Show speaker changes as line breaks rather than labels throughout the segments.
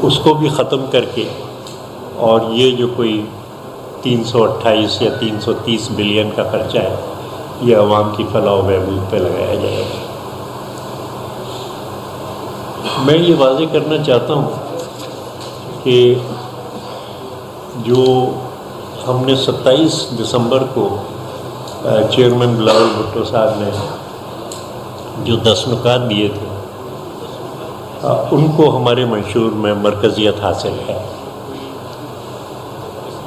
اس کو بھی ختم کر کے، اور یہ جو کوئی 328 یا 330 بلین کا خرچہ ہے یہ عوام کی فلاح و بہبود پہ لگایا جائے گا۔ میں یہ واضح کرنا چاہتا ہوں کہ جو ہم نے 27 دسمبر کو چیئرمین بلاول بھٹو صاحب نے جو 10 نکات دیے تھے ان کو ہمارے منشور میں مرکزیت حاصل ہے،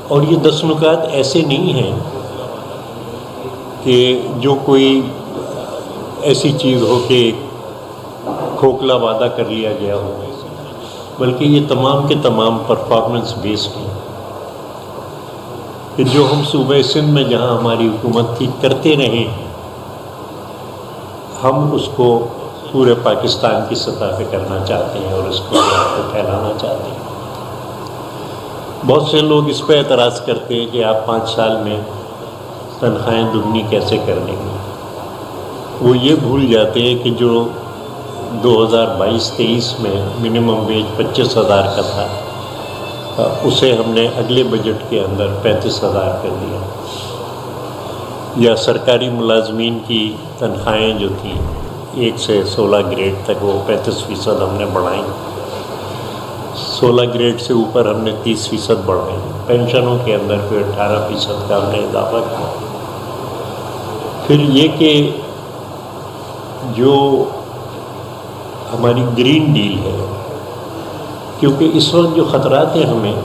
اور یہ 10 نکات ایسے نہیں ہیں کہ جو کوئی ایسی چیز ہو کہ کھوکھلا وعدہ کر لیا گیا ہو، بلکہ یہ تمام کے تمام پرفارمنس بیسڈ ہیں کہ جو ہم صوبہ سندھ میں جہاں ہماری حکومت تھی کرتے رہے ہیں، ہم اس کو پورے پاکستان کی سطح پہ کرنا چاہتے ہیں اور اس کو پھیلانا چاہتے ہیں۔ بہت سے لوگ اس پہ اعتراض کرتے ہیں کہ آپ 5 سال میں تنخواہیں دگنی کیسے کر لیں گے۔ وہ یہ بھول جاتے ہیں کہ جو 2022-23 میں منیمم ویج 25,000 کا تھا، اسے ہم نے اگلے بجٹ کے اندر 35,000 کر دیا، یا سرکاری ملازمین کی تنخواہیں جو تھیں 1 سے 16 گریڈ تک وہ 35% ہم نے بڑھائیں، 16 گریڈ سے اوپر ہم نے 30% بڑھائیں، پینشنوں کے اندر پھر 18% کا ہم نے اضافہ کیا۔ پھر یہ کہ جو ہماری گرین ڈیل ہے، کیونکہ اس وقت جو خطرات ہیں ہمیں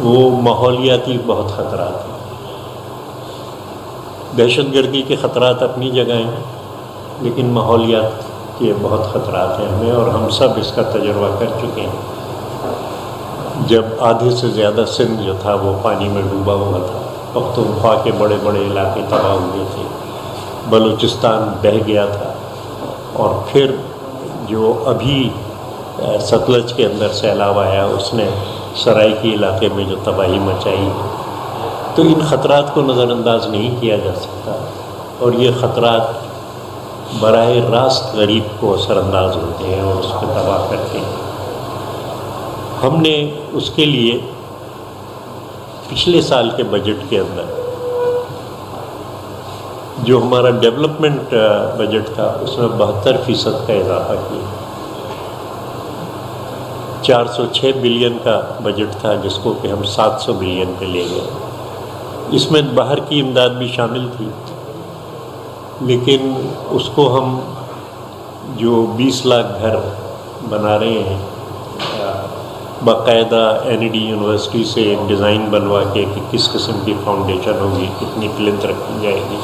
وہ ماحولیاتی بہت خطرات ہیں۔ دہشت گردی کے خطرات اپنی جگہ ہیں، لیکن ماحولیات کے بہت خطرات ہیں ہمیں، اور ہم سب اس کا تجربہ کر چکے ہیں۔ جب آدھے سے زیادہ سندھ جو تھا وہ پانی میں ڈوبا ہوا تھا، پختونخوا کے بڑے بڑے علاقے تباہ ہوئے تھے، بلوچستان بہہ گیا تھا، اور پھر جو ابھی ستلج کے اندر سیلاب آیا اس نے سرائکی علاقے میں جو تباہی مچائی، تو ان خطرات کو نظر انداز نہیں کیا جا سکتا، اور یہ خطرات براہ راست غریب کو اثر انداز ہوتے ہیں اور اس کو تباہ کرتے ہیں۔ ہم نے اس کے لیے پچھلے سال کے بجٹ کے اندر جو ہمارا ڈیولپمنٹ بجٹ تھا اس میں 72% کا اضافہ کیا۔ 406 بلین کا بجٹ تھا جس کو کہ ہم 700 بلین پہ لے گئے۔ اس میں باہر کی امداد بھی شامل تھی، لیکن اس کو ہم جو 20 لاکھ گھر بنا رہے ہیں باقاعدہ NED یونیورسٹی سے ڈیزائن بنوا کے کہ کس قسم کی فاؤنڈیشن ہوگی، کتنی پلنتھ رکھی جائے گی،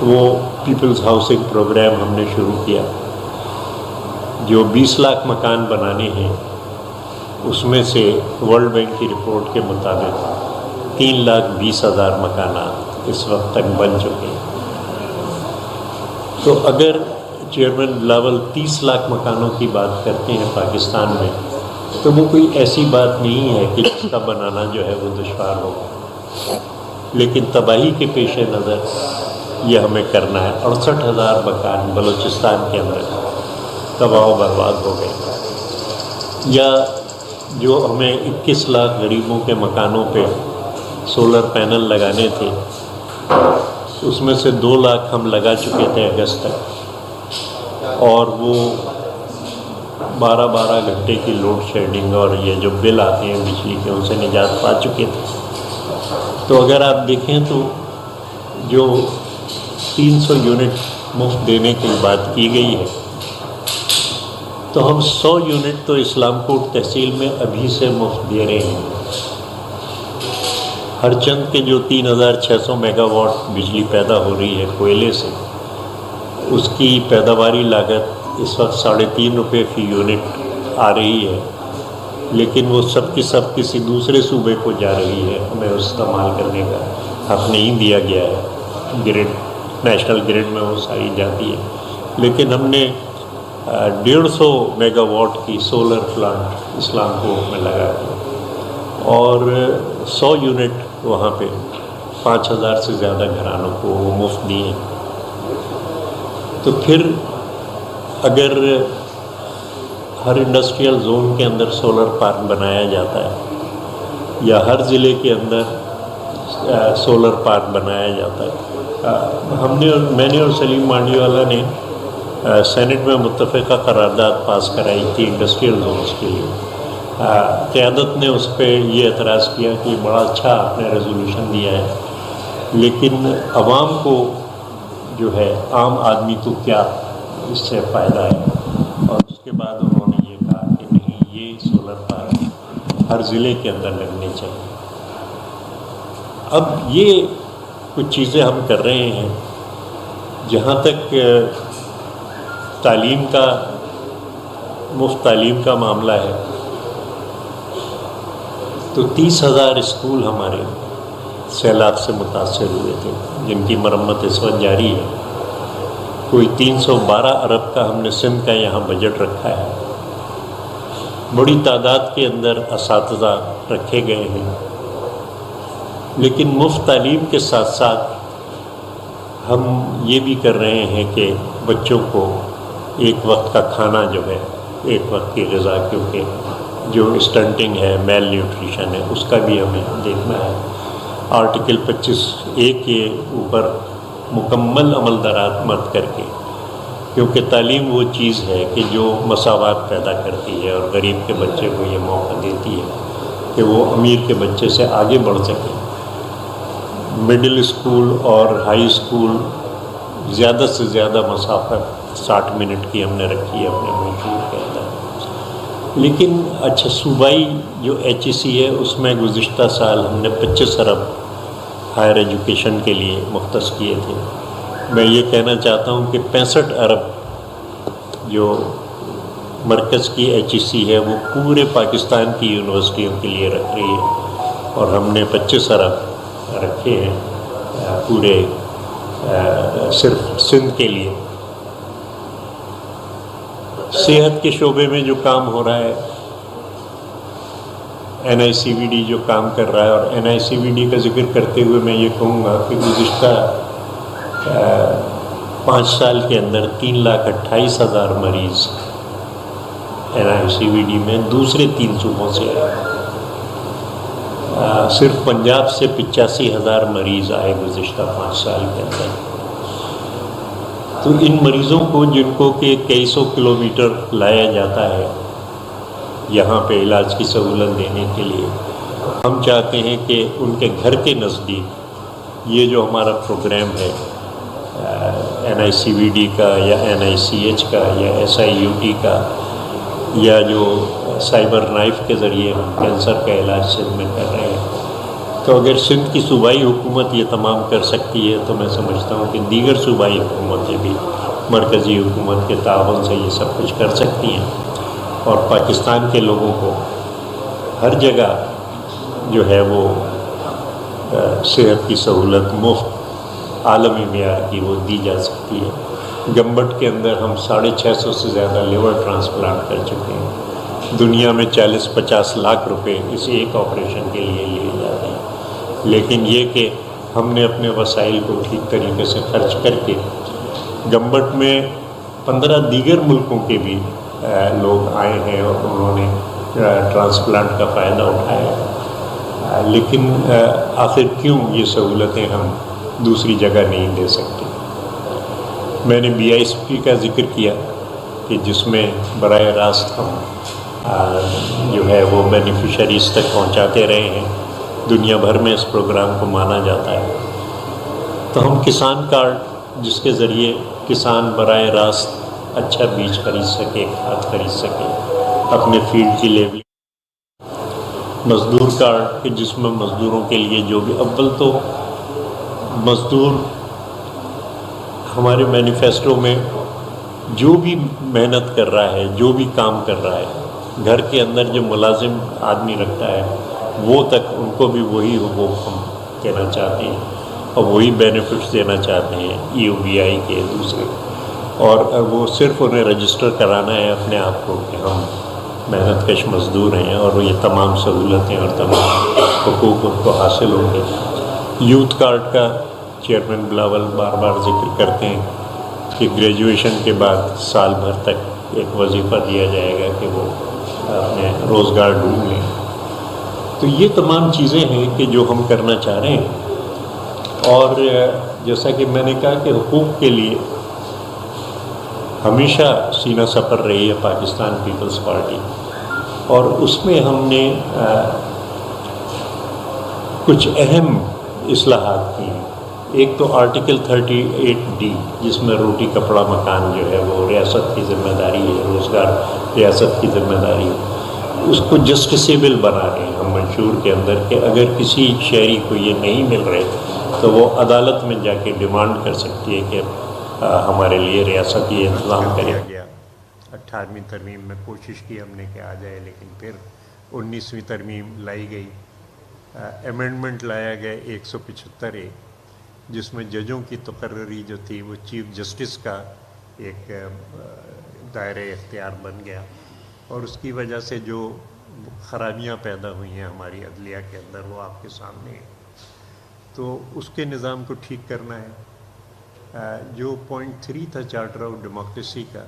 وہ پیپلز ہاؤسنگ پروگرام ہم نے شروع کیا۔ جو 20 لاکھ مکان بنانے ہیں اس میں سے ورلڈ بینک کی رپورٹ کے مطابق 3,20,000 مکانات اس وقت تک بن چکے ہیں۔ تو اگر چیئرمین بلاول 30 لاکھ مکانوں کی بات کرتے ہیں پاکستان میں، تو وہ کوئی ایسی بات نہیں ہے کہ جس کا بنانا جو ہے وہ دشوار ہوگا، لیکن تباہی کے پیش نظر یہ ہمیں کرنا ہے۔ 68,000 مکان بلوچستان کے اندر تباہ و برباد ہو گئے، یا جو ہمیں 21 لاکھ غریبوں کے مکانوں پہ سولر پینل لگانے تھے، اس میں سے 2 لاکھ ہم لگا چکے تھے اگست تک، اور وہ 12 گھنٹے کی لوڈ شیڈنگ اور یہ جو بل آتے ہیں بجلی کے ان سے نجات پا چکے تھے۔ تو اگر آپ دیکھیں تو جو 300 یونٹ مفت دینے کی بات کی گئی ہے، تو ہم 100 یونٹ تو اسلام کوٹ تحصیل میں ابھی سے مفت دے رہے ہیں۔ ہر چند کے جو 3,600 میگا واٹ بجلی پیدا ہو رہی ہے کوئلے سے، اس کی پیداواری لاگت اس وقت 3.5 روپے فی یونٹ آ رہی ہے، لیکن وہ سب کی سب کسی دوسرے صوبے کو جا رہی ہے، ہمیں استعمال کرنے کا حق نہیں دیا گیا ہے۔ گریڈ، نیشنل گریڈ میں وہ ساری جاتی ہے، لیکن ہم نے 150 میگا واٹ کی سولر پلانٹ اسلام کوٹ میں لگا دیا، اور 100 یونٹ وہاں پہ 5,000 سے زیادہ گھرانوں کو وہ مفت دیے۔ تو پھر اگر ہر انڈسٹریل زون کے اندر سولر پارک بنایا جاتا ہے یا ہر ضلع کے اندر سولر پارک بنایا جاتا ہے. میں نے اور سلیم مانڈی والا نے سینٹ میں متفقہ قرارداد پاس کرائی تھی انڈسٹریل زونس کے لیے. قیادت نے اس پہ یہ اعتراض کیا کہ بڑا اچھا آپ نے ریزولوشن دیا ہے، لیکن عوام کو جو ہے عام آدمی کو کیا اس سے فائدہ ہے. اور اس کے بعد انہوں نے یہ کہا کہ نہیں، یہ سولر پارک ہر ضلع کے اندر لگنے چاہیے. اب یہ کچھ چیزیں ہم کر رہے ہیں. جہاں تک تعلیم کا، مفت تعلیم کا معاملہ ہے، تو 30,000 اسکول ہمارے سیلاب سے متاثر ہوئے تھے جن کی مرمت اس وقت جاری ہے. کوئی 312 ارب کا ہم نے سندھ کا یہاں بجٹ رکھا ہے. بڑی تعداد کے اندر اساتذہ رکھے گئے ہیں، لیکن مفت تعلیم کے ساتھ ساتھ ہم یہ بھی کر رہے ہیں کہ بچوں کو ایک وقت کا کھانا جو ہے، ایک وقت کی غذا، کیونکہ جو اسٹنٹنگ ہے، میل نیوٹریشن ہے، اس کا بھی ہمیں دیکھنا ہے. آرٹیکل 25(a) کے اوپر مکمل عمل درآمد کر کے، کیونکہ تعلیم وہ چیز ہے کہ جو مساوات پیدا کرتی ہے اور غریب کے بچے کو یہ موقع دیتی ہے کہ وہ امیر کے بچے سے آگے بڑھ سکے. مڈل اسکول اور ہائی اسکول زیادہ سے زیادہ مسافت 60 منٹ کی ہم نے رکھی ہے اپنے منشور کے اندر. لیکن اچھا، صوبائی جو HEC ہے اس میں گزشتہ سال ہم نے 25 ارب ہائر ایجوکیشن کے لیے مختص کیے تھے. میں یہ کہنا چاہتا ہوں کہ 65 ارب جو مرکز کی HEC ہے وہ پورے پاکستان کی یونیورسٹیوں کے لیے رکھ رہی ہے، اور ہم نے 25 ارب رکھے ہیں پورے صرف سندھ کے لیے. صحت کے شعبے میں جو کام ہو رہا ہے، NICVD جو کام کر رہا ہے، اور NICVD کا ذکر کرتے ہوئے میں یہ کہوں گا کہ گزشتہ 5 سال کے اندر 3,28,000 مریض NICVD میں دوسرے 3 صوبوں سے آئے. صرف پنجاب سے 85,000 مریض آئے گزشتہ 5 سال کے اندر. تو ان مریضوں کو، جن کو کہ کئی سو کلومیٹر لایا جاتا ہے یہاں پہ علاج کی سہولت دینے کے لیے، ہم چاہتے ہیں کہ ان کے گھر کے نزدیک یہ جو ہمارا پروگرام ہے NICVD کا یا NICH کا یا SIUT کا، یا جو سائبر نائف کے ذریعے ہم کینسر کا علاج سندھ میں کر رہے ہیں، تو اگر سندھ کی صوبائی حکومت یہ تمام کر سکتی ہے تو میں سمجھتا ہوں کہ دیگر صوبائی حکومتیں بھی مرکزی حکومت کے تعاون سے یہ سب کچھ کر سکتی ہیں، اور پاکستان کے لوگوں کو ہر جگہ جو ہے وہ صحت کی سہولت مفت عالمی معیار کی وہ دی جا سکتی ہے. گمبٹ کے اندر ہم 650 سے زیادہ لیور ٹرانسپلانٹ کر چکے ہیں. دنیا میں 40-50 لاکھ روپے اس ایک آپریشن کے لیے لیے جاتے ہیں. لیکن یہ کہ ہم نے اپنے وسائل کو ٹھیک طریقے سے خرچ کر کے گمبٹ میں 15 دیگر ملکوں کے بھی لوگ آئے ہیں اور انہوں نے ٹرانسپلانٹ کا فائدہ اٹھایا. لیکن آخر کیوں یہ سہولتیں ہم دوسری جگہ نہیں دے سکتے؟ میں نے BISP کا ذکر کیا کہ جس میں براہ راست ہم جو ہے وہ بینیفیشریز تک پہنچاتے رہے ہیں. دنیا بھر میں اس پروگرام کو مانا جاتا ہے. تو ہم کسان کارڈ، جس کے ذریعے کسان براہ راست اچھا بیج خرید سکے، کھاد خرید سکے، اپنے فیلڈ کی لیبلنگ. مزدور کارڈ کہ جس میں مزدوروں کے لیے جو بھی، اول تو مزدور ہمارے مینیفیسٹو میں جو بھی محنت کر رہا ہے، جو بھی کام کر رہا ہے، گھر کے اندر جو ملازم آدمی رکھتا ہے وہ تک ان کو بھی وہی حقوق ہم دینا چاہتے ہیں اور وہی بینیفٹس دینا چاہتے ہیں EOBI کے دوسرے. اور وہ صرف انہیں رجسٹر کرانا ہے اپنے آپ کو کہ ہم محنت کش مزدور ہیں، اور یہ تمام سہولتیں اور تمام حقوق ان کو حاصل ہوں گے. یوتھ کارڈ کا چیئرمین بلاول بار بار ذکر کرتے ہیں کہ گریجویشن کے بعد سال بھر تک ایک وظیفہ دیا جائے گا کہ وہ اپنے روزگار ڈھونڈ لیں. تو یہ تمام چیزیں ہیں کہ جو ہم کرنا چاہ رہے ہیں. اور جیسا کہ میں نے کہا کہ حقوق کے لیے ہمیشہ سینہ سپر رہی ہے پاکستان پیپلز پارٹی، اور اس میں ہم نے کچھ اہم اصلاحات کی ہیں. ایک تو آرٹیکل 38D جس میں روٹی کپڑا مکان جو ہے وہ ریاست کی ذمہ داری ہے، روزگار ریاست کی ذمہ داری ہے، اس کو جسٹسیبل بنا رہے ہیں ہم منشور کے اندر کہ اگر کسی شہری کو یہ نہیں مل رہے تو وہ عدالت میں جا کے ڈیمانڈ کر سکتی ہے کہ ہمارے لیے ریاست یہ انتظام کرے. گیا 18ویں ترمیم میں کوشش کی ہم نے کہ آ جائے، لیکن پھر 19ویں ترمیم لائی گئی. امینڈمنٹ لایا گیا 175A جس میں ججوں کی تقرری جو تھی وہ چیف جسٹس کا ایک دائرۂ اختیار بن گیا، اور اس کی وجہ سے جو خرابیاں پیدا ہوئی ہیں ہماری عدلیہ کے اندر وہ آپ کے سامنے ہیں. تو اس کے نظام کو ٹھیک کرنا ہے. جو پوائنٹ 3 تھا چارٹر آف ڈیموکریسی کا،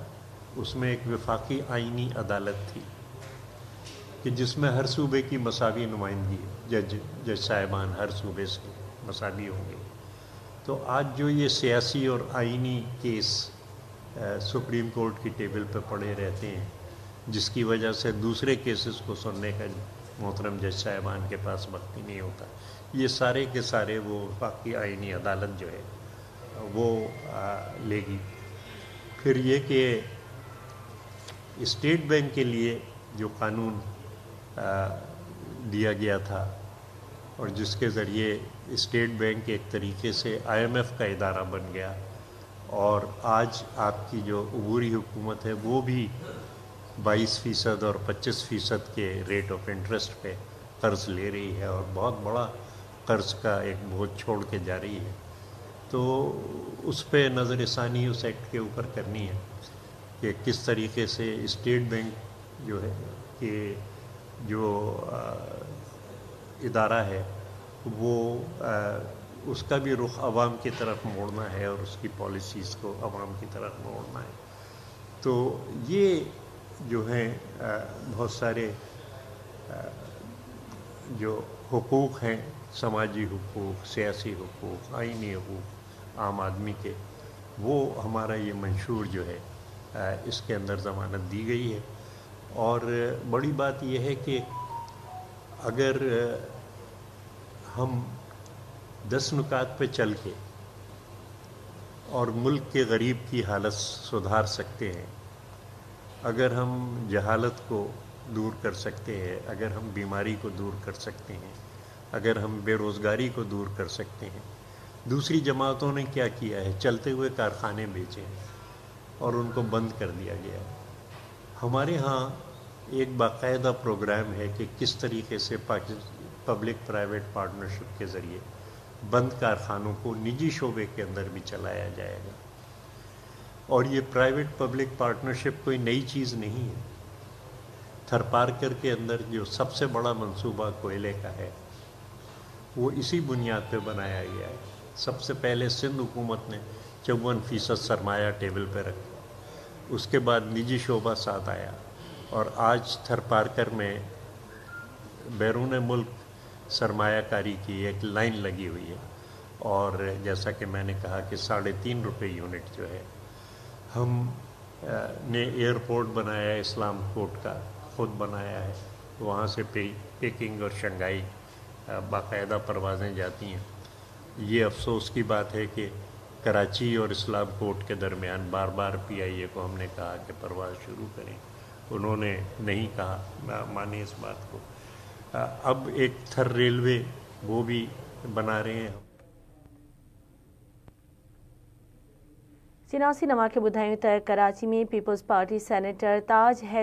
اس میں ایک وفاقی آئینی عدالت تھی کہ جس میں ہر صوبے کی مساوی نمائندگی ہے، جج صاحبان ہر صوبے سے مساوی ہوں گے. تو آج جو یہ سیاسی اور آئینی کیس سپریم کورٹ کی ٹیبل پہ پڑے رہتے ہیں، جس کی وجہ سے دوسرے کیسز کو سننے کا محترم جج صاحبان کے پاس وقت ہی نہیں ہوتا، یہ سارے کے سارے وہ وفاقی آئینی عدالت جو ہے وہ لے گی. پھر یہ کہ اسٹیٹ بینک کے لیے جو قانون دیا گیا تھا اور جس کے ذریعے اسٹیٹ بینک ایک طریقے سے IMF کا ادارہ بن گیا، اور آج آپ کی جو عبوری حکومت ہے وہ بھی 22% اور 25% کے ریٹ آف انٹرسٹ پہ قرض لے رہی ہے، اور بہت بڑا قرض کا ایک بوجھ چھوڑ کے جا رہی ہے. تو اس پہ نظر ثانی اس ایکٹ کے اوپر کرنی ہے کہ کس طریقے سے اسٹیٹ بینک جو ہے کہ جو ادارہ ہے وہ اس کا بھی رخ عوام کی طرف موڑنا ہے اور اس کی پالیسیز کو عوام کی طرف موڑنا ہے. تو یہ جو ہیں بہت سارے جو حقوق ہیں، سماجی حقوق، سیاسی حقوق، آئینی حقوق عام آدمی کے، وہ ہمارا یہ منشور جو ہے اس کے اندر ضمانت دی گئی ہے. اور بڑی بات یہ ہے کہ اگر ہم 10 نکات پہ چل کے اور ملک کے غریب کی حالت سدھار سکتے ہیں، اگر ہم جہالت کو دور کر سکتے ہیں، اگر ہم بیماری کو دور کر سکتے ہیں، اگر ہم بے روزگاری کو دور کر سکتے ہیں. دوسری جماعتوں نے کیا کیا ہے؟ چلتے ہوئے کارخانے بیچے ہیں اور ان کو بند کر دیا گیا ہے. ہمارے ہاں ایک باقاعدہ پروگرام ہے کہ کس طریقے سے پبلک پرائیویٹ پارٹنرشپ کے ذریعے بند کارخانوں کو نجی شعبے کے اندر بھی چلایا جائے گا. اور یہ پرائیویٹ پبلک پارٹنرشپ کوئی نئی چیز نہیں ہے. تھرپارکر کے اندر جو سب سے بڑا منصوبہ کوئلے کا ہے وہ اسی بنیاد پہ بنایا گیا ہے. سب سے پہلے سندھ حکومت نے 54% سرمایہ ٹیبل پہ رکھا، اس کے بعد نجی شعبہ ساتھ آیا، اور آج تھرپارکر میں بیرون ملک سرمایہ کاری کی ایک لائن لگی ہوئی ہے. اور جیسا کہ میں نے کہا کہ 3.5 روپے یونٹ جو ہے، ہم نے ایئرپورٹ بنایا ہے اسلام کوٹ کا، خود بنایا ہے، وہاں سے پیکنگ اور شنگھائی باقاعدہ پروازیں جاتی ہیں. یہ افسوس کی بات ہے کہ کراچی اور اسلام کوٹ کے درمیان بار بار PIA کو ہم نے کہا کہ پرواز شروع کریں، انہوں نے نہیں کہا مانے اس بات کو. اب ایک تھر ریلوے وہ بھی بنا رہے ہیں.
سیناسی نما کے بدھائیں تر کراچی میں پیپلز پارٹی سینیٹر تاج حیدر